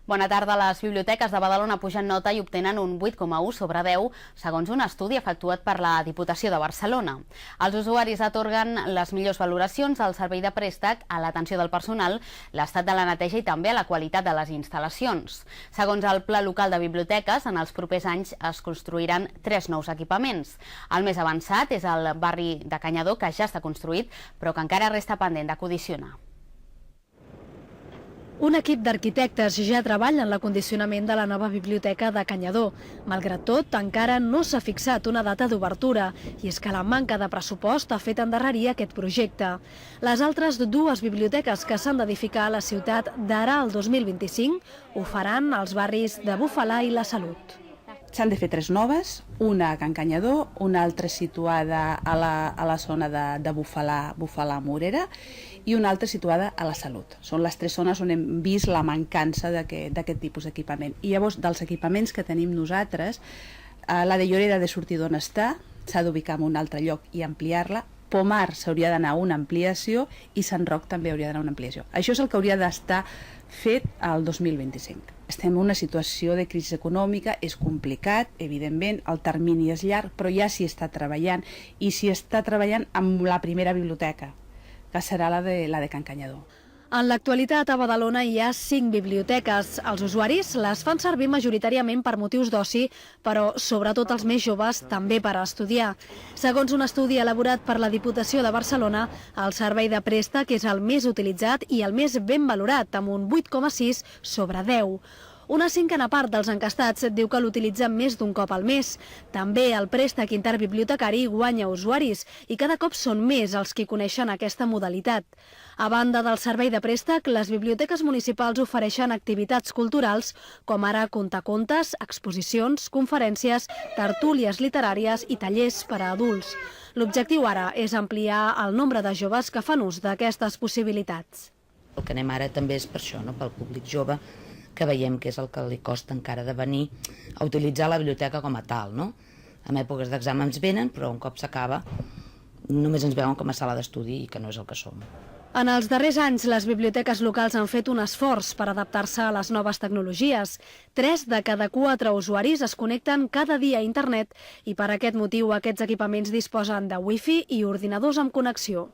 Bona tarda. Les biblioteques de Badalona pugen nota i obtenen un 8,1 sobre 10, segons un estudi efectuat per la Diputació de Barcelona. Els usuaris atorguen les millors valoracions al servei de préstec, a l'atenció del personal, l'estat de la neteja i també a la qualitat de les instal·lacions. Segons el Pla Local de Biblioteques, en els propers anys es construiran 3 nous equipaments. El més avançat és el barri de Canyadó, que ja està construït, però que encara resta pendent de condicionar. Un equip d'arquitectes ja treballa en l'acondicionament de la nova biblioteca de Canyadó. Malgrat tot, encara no s'ha fixat una data d'obertura, i és que la manca de pressupost ha fet endarrerir aquest projecte. Les altres 2 biblioteques que s'han d'edificar a la ciutat d'ara al 2025 ho faran als barris de Bufalà i La Salut. S'han de fer 3 noves, una a Can Canyadó, una altra situada a la zona de Bufalà-Morera i una altra situada a La Salut. Són les 3 zones on hem vist la mancança d'aquest tipus d'equipament. I llavors, dels equipaments que tenim nosaltres, la de Llorera de sortir d'on està, s'ha d'ubicar en un altre lloc i ampliar-la. Pomar s'hauria d'anar a una ampliació i Sant Roc també hauria d'anar a una ampliació. Això és el que hauria d'estar fet al 2025. Estem en una situació de crisi econòmica, és complicat, evidentment, el termini és llarg, però ja s'hi està treballant, i s'hi està treballant amb la primera biblioteca, que serà la de Can Canyadó. En l'actualitat, a Badalona hi ha 5 biblioteques. Els usuaris les fan servir majoritàriament per motius d'oci, però sobretot els més joves també per a estudiar. Segons un estudi elaborat per la Diputació de Barcelona, el servei de préstec és el més utilitzat i el més ben valorat, amb un 8,6 sobre 10. Una cinquena part dels encastats diu que l'utilitzen més d'un cop al mes. També el préstec interbibliotecari guanya usuaris i cada cop són més els que coneixen aquesta modalitat. A banda del servei de préstec, les biblioteques municipals ofereixen activitats culturals com ara contacontes, exposicions, conferències, tertúlies literàries i tallers per a adults. L'objectiu ara és ampliar el nombre de joves que fan ús d'aquestes possibilitats. El que anem ara també és per això, pel públic jove, que veiem que és el que li costa encara de venir a utilitzar la biblioteca com a tal. En èpoques d'exàmens venen, però un cop s'acaba només ens veuen com a sala d'estudi i que no és el que som. En els darrers anys, les biblioteques locals han fet un esforç per adaptar-se a les noves tecnologies. 3 de cada 4 usuaris es connecten cada dia a internet i per aquest motiu aquests equipaments disposen de wifi i ordinadors amb connexió.